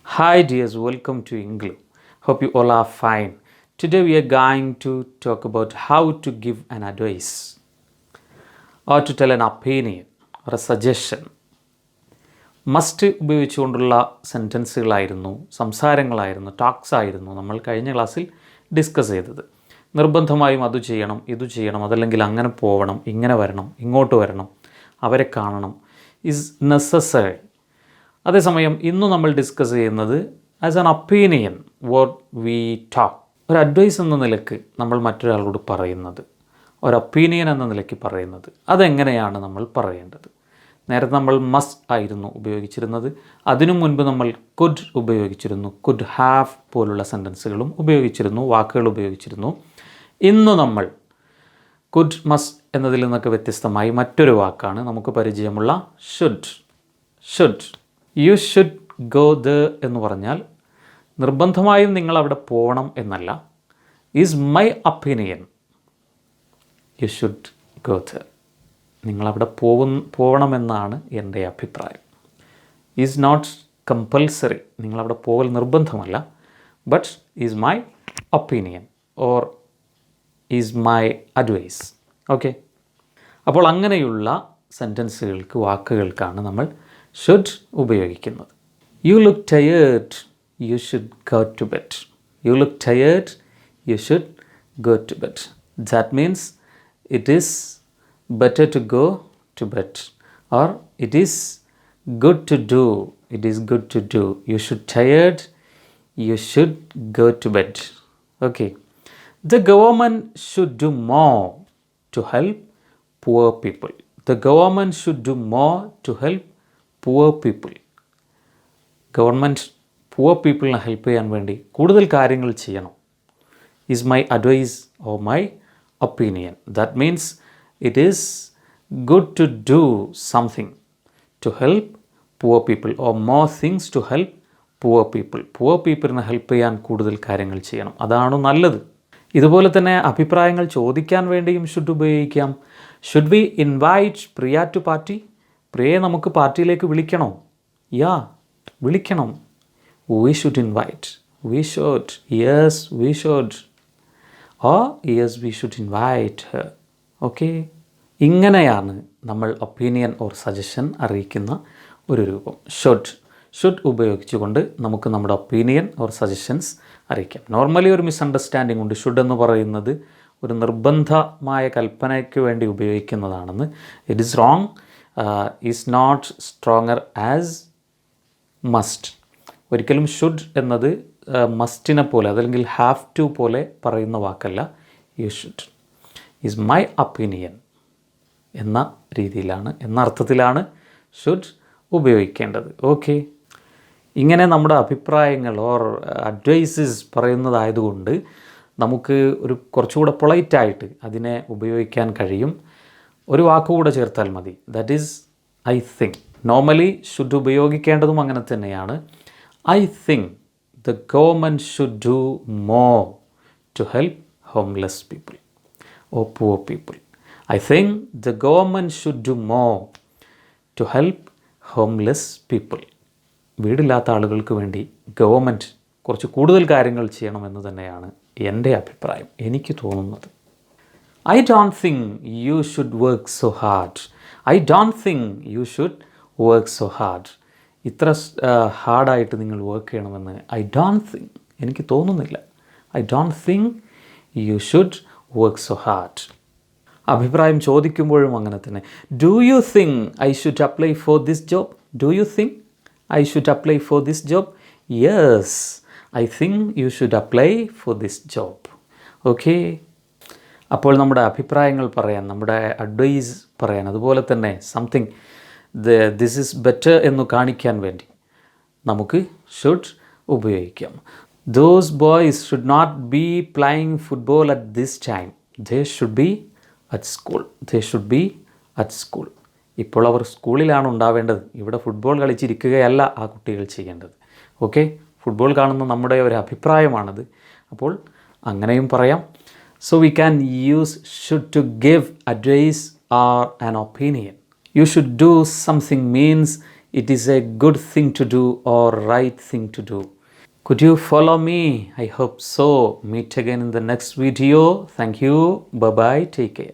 Hi dears, welcome to Englu. Hope you all are fine. Today we are going to talk about how to give an advice or to tell an opinion or a suggestion. Must ഉപയോഗിച്ചുകൊണ്ടുള്ള സെൻറ്റൻസുകളായിരുന്നു, സംസാരങ്ങളായിരുന്നു, talks ആയിരുന്നു നമ്മൾ കഴിഞ്ഞ ക്ലാസ്സിൽ discuss ചെയ്തത്. നിർബന്ധമായും അത് ചെയ്യണം, ഇത് ചെയ്യണം, അതല്ലെങ്കിൽ അങ്ങനെ പോകണം, ഇങ്ങനെ വരണം, ഇങ്ങോട്ട് വരണം, അവരെ കാണണം, ഈസ് നെസസറി. അതേസമയം ഇന്ന് നമ്മൾ ഡിസ്കസ് ചെയ്യുന്നത് as an opinion what we talk. ഒരു അഡ്വൈസ് എന്ന നിലയ്ക്ക് നമ്മൾ മറ്റൊരാളോട് പറയുന്നത്, ഒരു ഒപ്പീനിയൻ എന്ന നിലയ്ക്ക് പറയുന്നത്, അതെങ്ങനെയാണ് നമ്മൾ പറയേണ്ടത്. നേരത്തെ നമ്മൾ മസ്റ്റ് ആയിരുന്നു ഉപയോഗിച്ചിരുന്നത്. അതിനു മുൻപ് നമ്മൾ കുഡ് ഉപയോഗിച്ചിരുന്നു, കുഡ് ഹാവ് പോലുള്ള സെൻറ്റൻസുകളും ഉപയോഗിച്ചിരുന്നു, വാക്കുകൾ ഉപയോഗിച്ചിരുന്നു. ഇന്ന് നമ്മൾ കുഡ് മസ്റ്റ് എന്നതിൽ നിന്നൊക്കെ വ്യത്യസ്തമായി മറ്റൊരു വാക്കാണ് നമുക്ക് പരിചയമുള്ള should. Should, you should go there എന്ന് പറഞ്ഞാൽ നിർബന്ധമായും നിങ്ങൾ അവിടെ പോകണം എന്നല്ല. Is my opinion you should go there. നിങ്ങളവിടെ പോകണമെന്നാണ് എൻ്റെ അഭിപ്രായം. ഈസ് നോട്ട് കമ്പൽസറി, നിങ്ങളവിടെ പോകൽ നിർബന്ധമല്ല. But is my opinion or is my advice. Okay, അപ്പോൾ അങ്ങനെയുള്ള സെൻറ്റൻസുകൾക്ക്, വാക്കുകൾക്കാണ് നമ്മൾ ഷുഡ് ഉപയോഗിക്കുന്നത്. You look tired, you should go to bed. You look tired, you should go to bed. That means it is better to go to bed, or it is good to do, it is good to do. You should tired, you should go to bed. Okay, the government should do more to help poor people. The government should do more to help poor people. Government poor പീപ്പിളിനെ help ചെയ്യാൻ വേണ്ടി കൂടുതൽ കാര്യങ്ങൾ ചെയ്യണം. Is my advice or my opinion. That means it is good to do something to help poor people or more things to help poor people. poor people help ചെയ്യാൻ കൂടുതൽ കാര്യങ്ങൾ ചെയ്യണം, അതാണ് നല്ലത്. ഇതുപോലെ തന്നെ അഭിപ്രായങ്ങൾ ചോദിക്കാൻ വേണ്ടിയും ഷുഡ് ഉപയോഗിക്കാം. Should we invite Priya to party? പ്രിയയെ നമുക്ക് പാർട്ടിയിലേക്ക് വിളിക്കണോ? യാ, വിളിക്കണം. We should invite, we should, yes we should, or yes we should invite her. Okay, ഇങ്ങനെയാണ് നമ്മൾ ഒപ്പീനിയൻ ഓർ സജഷൻ അറിയിക്കുന്ന ഒരു രൂപം. ഷുഡ് ഉപയോഗിച്ചുകൊണ്ട് നമുക്ക് നമ്മുടെ ഒപ്പീനിയൻ ഓർ സജഷൻസ് അറിയിക്കാം. നോർമലി ഒരു മിസ്അണ്ടർസ്റ്റാൻഡിംഗ് ഉണ്ട്. ഷുഡ് എന്ന് പറയുന്നത് ഒരു നിർബന്ധമായ കൽപ്പനയ്ക്ക് വേണ്ടി ഉപയോഗിക്കുന്നതാണെന്ന്. It is wrong. Is not stronger as must. ഒരിക്കലും ഷുഡ് എന്നത് മസ്റ്റിനെ പോലെ അതല്ലെങ്കിൽ ഹാവ് ടു പോലെ പറയുന്ന വാക്കല്ല. You should is my opinion എന്ന രീതിയിലാണ്, എന്ന അർത്ഥത്തിലാണ് ഷുഡ് ഉപയോഗിക്കേണ്ടത്. ഓക്കെ, ഇങ്ങനെ നമ്മുടെ അഭിപ്രായങ്ങൾ ഓർ അഡ്വൈസസ് പറയുന്നതായതുകൊണ്ട് നമുക്ക് ഒരു കുറച്ചുകൂടെ പൊളൈറ്റായിട്ട് അതിനെ ഉപയോഗിക്കാൻ കഴിയും. ഒരു വാക്കുകൂടെ ചേർത്താൽ മതി. That is I think. Normally should ഉപയോഗിക്കേണ്ടതും അങ്ങനെ തന്നെയാണ്. I think the government should do more to help homeless people or poor people. I think the government should do more to help homeless people. വീടില്ലാത്ത ആളുകൾക്ക് വേണ്ടി government കുറച്ച് കൂടുതൽ കാര്യങ്ങൾ ചെയ്യണമെന്ന് തന്നെയാണ് എൻ്റെ അഭിപ്രായം, എനിക്ക് തോന്നുന്നത്. I don't think you should work so hard. I don't think you should work so hard. ഇത്ര ഹാർഡായിട്ട് നിങ്ങൾ വർക്ക് ചെയ്യണമെന്ന് I don't think, എനിക്ക് തോന്നുന്നില്ല. I don't think you should work so hard. അഭിപ്രായം ചോദിക്കുമ്പോഴും അങ്ങനെ തന്നെ. Do you think I should apply for this job? Do you think I should apply for this job? Yes, I think you should apply for this job. Okay, അപ്പോൾ നമ്മുടെ അഭിപ്രായങ്ങൾ പറയാൻ, നമ്മുടെ advice പറയാൻ, അതുപോലെ തന്നെ സംതിങ് ദിസ് ഈസ് ബെറ്റർ എന്ന് കാണിക്കാൻ വേണ്ടി നമുക്ക് ഷുഡ് ഉപയോഗിക്കാം. Those boys should not be playing football at this time. They should be at school. They should be at school. ഇപ്പോൾ അവർ സ്കൂളിലാണ് ഉണ്ടാവേണ്ടത്. ഇവിടെ ഫുട്ബോൾ കളിച്ചിരിക്കുകയല്ല ആ കുട്ടികൾ ചെയ്യേണ്ടത്. ഓക്കെ, ഫുട്ബോൾ കാണുന്ന നമ്മുടെ ഒരു അഭിപ്രായമാണത്. അപ്പോൾ അങ്ങനെയും പറയാം. So we can use should to give advice or an opinion. You should do something means it is a good thing to do or right thing to do. Could you follow me? I hope so. Meet again in the next video. Thank you. Bye bye. Take care.